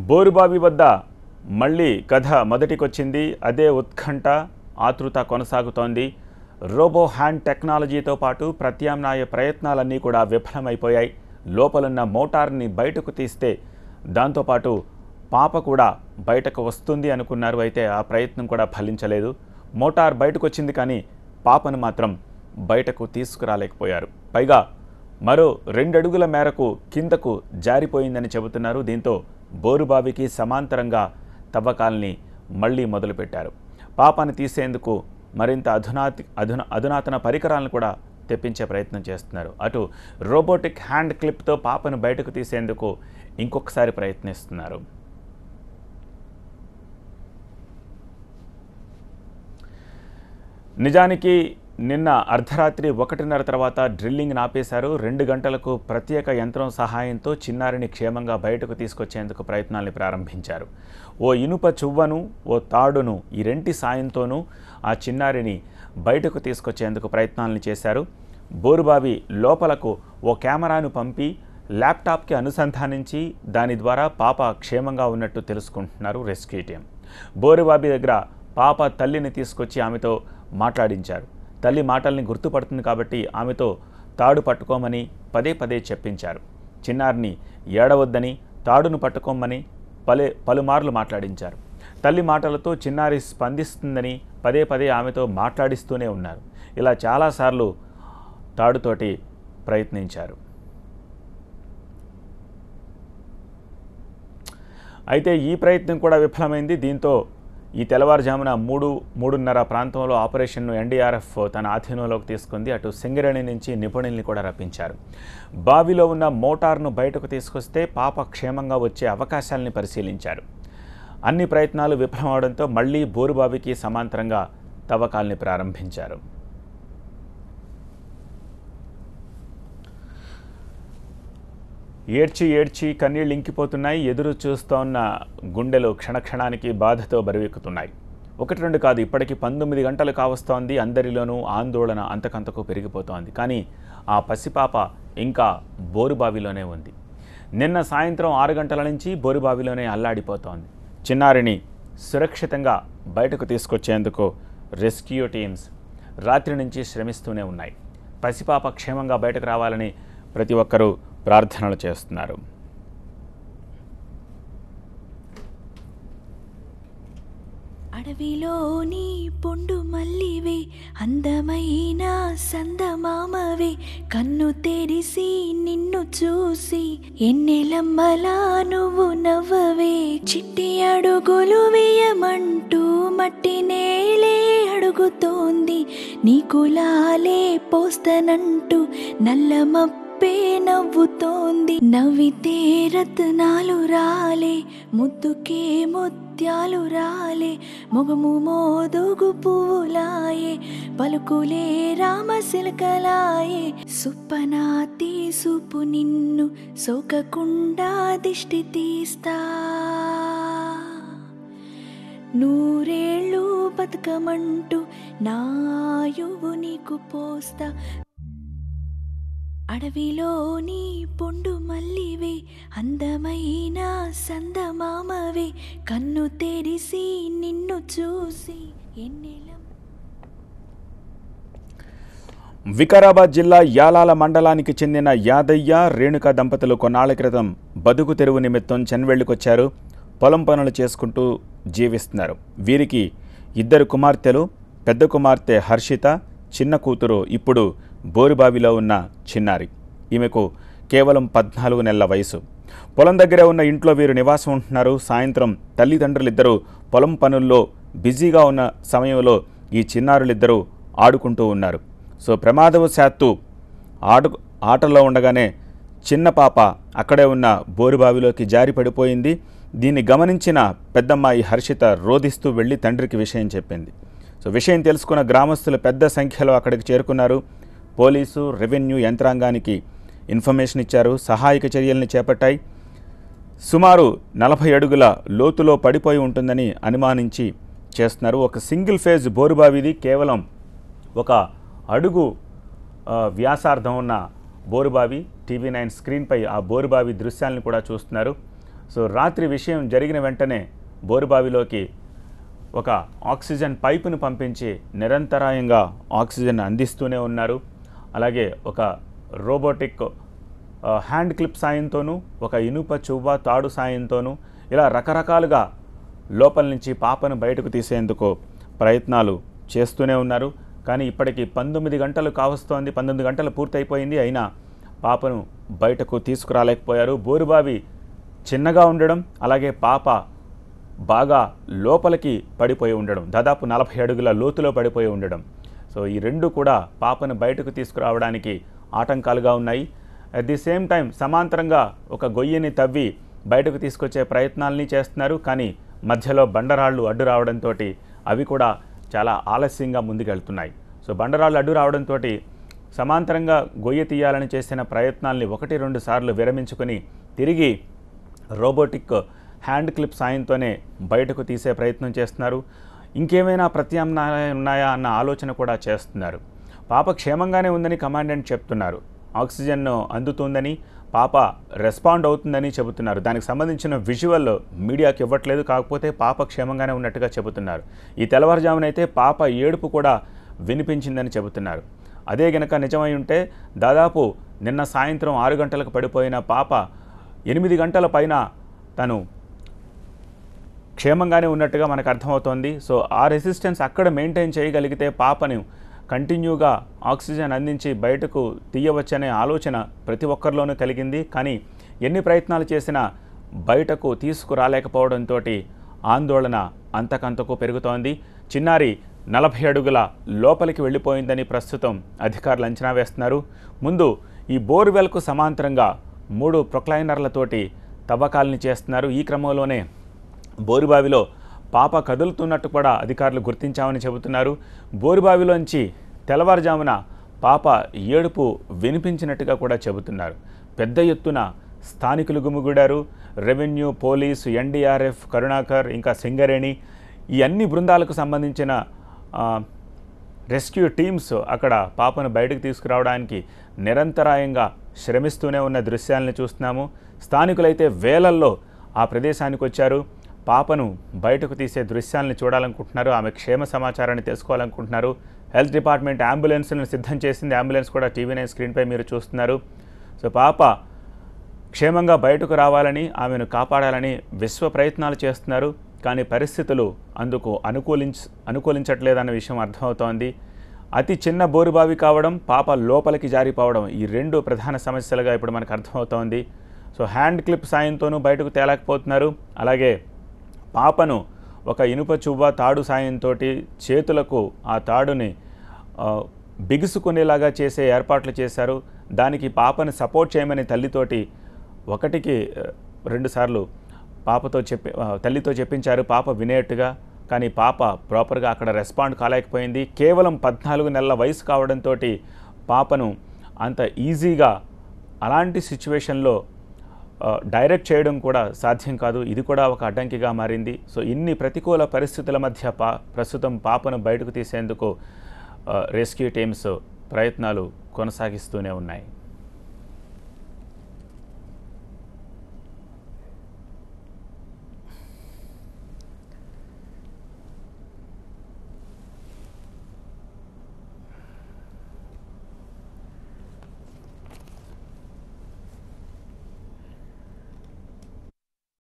బోరుబావి వద్ద మళ్ళీ కథ మొదటికొచ్చింది. అదే ఉత్కంఠ ఆతృత కొనసాగుతోంది. రోబో హ్యాండ్ టెక్నాలజీతో పాటు ప్రత్యామ్నాయ ప్రయత్నాలన్నీ కూడా విఫలమైపోయాయి. లోపలున్న మోటార్ని బయటకు తీస్తే దాంతోపాటు పాప కూడా బయటకు వస్తుంది అనుకున్నారు. అయితే ఆ ప్రయత్నం కూడా ఫలించలేదు. మోటార్ బయటకు వచ్చింది కానీ పాపను మాత్రం బయటకు తీసుకురాలేకపోయారు. పైగా మరో 2 అడుగుల మేరకు కిందకు జారిపోయిందని చెబుతున్నారు. దీంతో బోరుబావికి సమాంతరంగా తవ్వకాల్ని మళ్లీ మొదలుపెట్టారు. పాపను తీసేందుకు మరింత అధునాతన పరికరాలను కూడా తెప్పించే ప్రయత్నం చేస్తున్నారు. అటు రోబోటిక్ హ్యాండ్ క్లిప్తో పాపను బయటకు తీసేందుకు ఇంకొకసారి ప్రయత్నిస్తున్నారు. నిజానికి నిన్న అర్ధరాత్రి 1:30 తర్వాత డ్రిల్లింగ్ ఆపేశారు. 2 గంటలకు ప్రత్యేక యంత్రం సహాయంతో చిన్నారిని క్షేమంగా బయటకు తీసుకొచ్చేందుకు ప్రయత్నాల్ని ప్రారంభించారు. ఓ ఇనుప చువ్వను, ఓ తాడును ఈ రెంటి సాయంతోనూ ఆ చిన్నారిని బయటకు తీసుకొచ్చేందుకు ప్రయత్నాలను చేశారు. బోరుబావి లోపలకు ఓ కెమెరాను పంపి ల్యాప్టాప్కి అనుసంధానించి దాని ద్వారా పాప క్షేమంగా ఉన్నట్టు తెలుసుకుంటున్నారు రెస్క్యూ టీం. బోరుబావి దగ్గర పాప తల్లిని తీసుకొచ్చి ఆమెతో మాట్లాడించారు. తల్లి మాటల్ని గుర్తుపడుతుంది కాబట్టి ఆమెతో తాడు పట్టుకోమని పదే చెప్పించారు. చిన్నారిని ఏడవద్దని, తాడును పట్టుకోమని పలుమార్లు మాట్లాడించారు. తల్లి మాటలతో చిన్నారి స్పందిస్తుందని పదే ఆమెతో మాట్లాడిస్తూనే ఉన్నారు. ఇలా చాలాసార్లు తాడుతోటి ప్రయత్నించారు. అయితే ఈ ప్రయత్నం కూడా విఫలమైంది. దీంతో ఈ తెల్లవారుజామున 3:30 ప్రాంతంలో ఆపరేషన్ను ఎన్డీఆర్ఎఫ్ తన ఆధీనంలోకి తీసుకుంది. అటు సింగరేణి నుంచి నిపుణుల్ని కూడా రప్పించారు. బావిలో ఉన్న మోటార్ను బయటకు తీసుకొస్తే పాప క్షేమంగా వచ్చే అవకాశాలని పరిశీలించారు. అన్ని ప్రయత్నాలు విఫలమవడంతో మళ్లీ బోరుబావికి సమాంతరంగా తవ్వకాల్ని ప్రారంభించారు. ఏడ్చి కన్నీళ్ళు ఇంకిపోతున్నాయి. ఎదురు చూస్తోన్న గుండెలు క్షణక్షణానికి బాధతో బరువెక్కుతున్నాయి. 1-2 కాదు, ఇప్పటికీ 19 గంటలు కావస్తోంది. అందరిలోనూ ఆందోళన అంతకంతకు పెరిగిపోతోంది. కానీ ఆ పసిపాప ఇంకా బోరుబావిలోనే ఉంది. నిన్న సాయంత్రం 6 గంటల నుంచి బోరుబావిలోనే అల్లాడిపోతోంది. చిన్నారిని సురక్షితంగా బయటకు తీసుకొచ్చేందుకు రెస్క్యూ టీమ్స్ రాత్రి నుంచి శ్రమిస్తూనే ఉన్నాయి. పసిపాప క్షేమంగా బయటకు రావాలని ప్రతి ఒక్కరూ ప్రార్థనలు చేస్తున్నారు. అడవిలోని పొండు మల్లివే, అందమైన సందమామవే, కన్ను తెరిసి నిన్ను చూసి ఎన్నెలమ్మలా నువ్వు నవ్వవే. చిట్టి అడుగులు వేయమంటూ మట్టి నేలే అడుగుతోంది, నీకులాలే పోస్తనంటూ నల్లమప్ప నవ్వుతోంది. నవ్వితే రత్నాలు రాలే, ముద్దుకే ముత్యాలు రాలే, మొగము మోదుగు పువ్వులాయే, పలుకులే రామశిలకలాయే. సుప్పనాతి సూపు నిన్ను సోకకుండా దిష్టి తీస్తా, నూరేళ్ళు బతుకమంటూ నాయువు నీకు పోస్తా. అడవిలోని పొండు మల్లివే, అందమైన సందమామవే, కన్ను తెరిసి నిన్ను చూసి ఎన్నెలం. వికారాబాద్ జిల్లా యాలాల మండలానికి చెందిన యాదయ్య, రేణుక దంపతులు కొన్నాళ్ల క్రితం బతుకు తెరువు నిమిత్తం చెన్వెళ్లికొచ్చారు. పొలం పనులు చేసుకుంటూ జీవిస్తున్నారు. వీరికి 2 కుమార్తెలు, పెద్ద కుమార్తె హర్షిత, చిన్న కూతురు ఇప్పుడు బోరుబావిలో ఉన్న చిన్నారి. ఈమెకు కేవలం 14 నెలల వయసు. పొలం దగ్గర ఉన్న ఇంట్లో వీరు నివాసం ఉంటున్నారు. సాయంత్రం తల్లిదండ్రులిద్దరూ పొలం పనుల్లో బిజీగా ఉన్న సమయంలో ఈ చిన్నారులిద్దరూ ఆడుకుంటూ ఉన్నారు. సో ప్రమాదవశాత్తు ఆటల్లో ఉండగానే చిన్న పాప అక్కడే ఉన్న బోరుబావిలోకి జారి పడిపోయింది. దీన్ని గమనించిన పెద్దమ్మాయి హర్షిత రోధిస్తూ వెళ్లి తండ్రికి విషయం చెప్పింది. సో విషయం తెలుసుకున్న గ్రామస్తులు పెద్ద సంఖ్యలో అక్కడికి చేరుకున్నారు. పోలీసు, రెవెన్యూ యంత్రాంగానికి ఇన్ఫర్మేషన్ ఇచ్చారు. సహాయక చర్యల్ని చేపట్టాయి. సుమారు 40 అడుగుల లోతులో పడిపోయి ఉంటుందని అనుమానించి చేస్తున్నారు. ఒక సింగిల్ ఫేజ్ బోరుబావిది. కేవలం 1 అడుగు వ్యాసార్థం ఉన్న బోరుబావి. టీవీ9 స్క్రీన్పై ఆ బోరుబావి దృశ్యాలను కూడా చూస్తున్నారు. సో రాత్రి విషయం జరిగిన వెంటనే బోరుబావిలోకి ఒక ఆక్సిజన్ పైపును పంపించి నిరంతరాయంగా ఆక్సిజన్ అందిస్తూనే ఉన్నారు. అలాగే ఒక రోబోటిక్ హ్యాండ్ క్లిప్ సాయంతోనూ, ఒక ఇనుప చువ్వ తాడు సాయంతోనూ ఇలా రకరకాలుగా లోపల నుంచి పాపను బయటకు తీసేందుకు ప్రయత్నాలు చేస్తూనే ఉన్నారు. కానీ ఇప్పటికి 19 గంటలు కావస్తోంది, 19 గంటలు పూర్తయిపోయింది. అయినా పాపను బయటకు తీసుకురాలేకపోయారు. బోరుబావి చిన్నగా ఉండడం, అలాగే పాప బాగా లోపలికి పడిపోయి ఉండడం, దాదాపు 40 అడుగుల లోతులో పడిపోయి ఉండడం. సో ఈ రెండు కూడా పాపను బయటకు తీసుకురావడానికి ఆటంకాలుగా ఉన్నాయి. అట్ ది సేమ్ టైం సమాంతరంగా ఒక గొయ్యిని తవ్వి బయటకు తీసుకొచ్చే ప్రయత్నాలని చేస్తున్నారు. కానీ మధ్యలో బండరాళ్ళు అడ్డు రావడంతో అవి కూడా చాలా ఆలస్యంగా ముందుకెళ్తున్నాయి. సో బండరాళ్ళు అడ్డు రావడంతో సమాంతరంగా గొయ్యి తీయాలని చేసిన ప్రయత్నాల్ని 1-2 సార్లు విరమించుకొని తిరిగి రోబోటిక్ హ్యాండ్ క్లిప్ సాయంతోనే బయటకు తీసే ప్రయత్నం చేస్తున్నారు. ఇంకేమైనా ప్రత్యామ్నాయాలు ఉన్నాయా అన్న ఆలోచన కూడా చేస్తున్నారు. పాప క్షేమంగానే ఉందని కమాండెంట్ చెప్తున్నారు. ఆక్సిజన్ అందుతుందని, పాప రెస్పాండ్ అవుతుందని చెబుతున్నారు. దానికి సంబంధించిన విజువల్ మీడియాకి ఇవ్వట్లేదు. కాకపోతే పాప క్షేమంగానే ఉన్నట్టుగా చెబుతున్నారు. ఈ తెల్లవారుజామునైతే పాప ఏడుపు కూడా వినిపించిందని చెబుతున్నారు. అదే గనక నిజమై ఉంటే దాదాపు నిన్న సాయంత్రం 6 గంటలకు పడిపోయిన పాప 8 గంటల పైన తను క్షేమంగానే ఉన్నట్టుగా మనకు అర్థమవుతోంది. సో ఆ రెసిస్టెన్స్ అక్కడ మెయింటైన్ చేయగలిగితే పాపను కంటిన్యూగా ఆక్సిజన్ అందించి బయటకు తీయవచ్చనే ఆలోచన ప్రతి ఒక్కరిలోనూ కలిగింది. కానీ ఎన్ని ప్రయత్నాలు చేసినా బయటకు తీసుకురాలేకపోవడంతో ఆందోళన అంతకంతకు పెరుగుతోంది. చిన్నారి 40 అడుగుల లోపలికి వెళ్ళిపోయిందని ప్రస్తుతం అధికారులు అంచనా వేస్తున్నారు. ముందు ఈ బోర్వెల్కు సమాంతరంగా 3 ప్రొక్లైనర్లతోటి తవ్వకాలని చేస్తున్నారు. ఈ క్రమంలోనే బోరుబావిలో పాప కదులుతున్నట్టు కూడా అధికారులు గుర్తించామని చెబుతున్నారు. బోరుబావిలోంచి తెల్లవారుజామున పాప ఏడుపు వినిపించినట్టుగా కూడా చెబుతున్నారు. పెద్ద ఎత్తున స్థానికులు గుమిగూడారు. రెవెన్యూ, పోలీసు, ఎన్డీఆర్ఎఫ్, కరుణాకర్, ఇంకా సింగరేణి ఈ అన్ని బృందాలకు సంబంధించిన రెస్క్యూ టీమ్స్ అక్కడ పాపను బయటకు తీసుకురావడానికి నిరంతరాయంగా శ్రమిస్తూనే ఉన్న దృశ్యాలను చూస్తున్నాము. స్థానికులైతే వేలల్లో ఆ ప్రదేశానికి వచ్చారు. పాపను బయటకు తీసే దృశ్యాలను చూడాలనుకుంటున్నారు. ఆమె క్షేమ సమాచారాన్ని తెలుసుకోవాలనుకుంటున్నారు. హెల్త్ డిపార్ట్మెంట్ అంబులెన్స్ను సిద్ధం చేసింది. అంబులెన్స్ కూడా టీవీ9 స్క్రీన్పై మీరు చూస్తున్నారు. సో పాప క్షేమంగా బయటకు రావాలని, ఆమెను కాపాడాలని విశ్వ ప్రయత్నాలు చేస్తున్నారు. కానీ పరిస్థితులు అందుకు అనుకూలించట్లేదన్న విషయం అర్థమవుతోంది. అతి చిన్న బోరుబావి కావడం, పాప లోపలికి జారిపోవడం ఈ 2 ప్రధాన సమస్యలుగా ఇప్పుడు మనకు అర్థమవుతోంది. సో హ్యాండ్ క్లిప్ సాయంతోనూ బయటకు తేలేకపోతున్నారు. అలాగే పాపను ఒక ఇనుప చువ్వ తాడు సాయంతో చేతులకు ఆ తాడుని బిగుసుకునేలాగా చేసే ఏర్పాట్లు చేశారు. దానికి పాపను సపోర్ట్ చేయమని తల్లితోటి 1-2 సార్లు తల్లితో చెప్పించారు పాప వినేట్టుగా. కానీ పాప ప్రాపర్గా అక్కడ రెస్పాండ్ కాలేకపోయింది. కేవలం 14 నెలల వయసు కావడంతో పాపను అంత ఈజీగా అలాంటి సిచ్యువేషన్లో డైరెక్ట్ చేయడం కూడా సాధ్యం కాదు. ఇది కూడా ఒక అడ్డంకిగా మారింది. సో ఇన్ని ప్రతికూల పరిస్థితుల మధ్య ప్రస్తుతం పాపను బయటకు తీసేందుకు రెస్క్యూ టీమ్స్ ప్రయత్నాలు కొనసాగిస్తూనే ఉన్నాయి.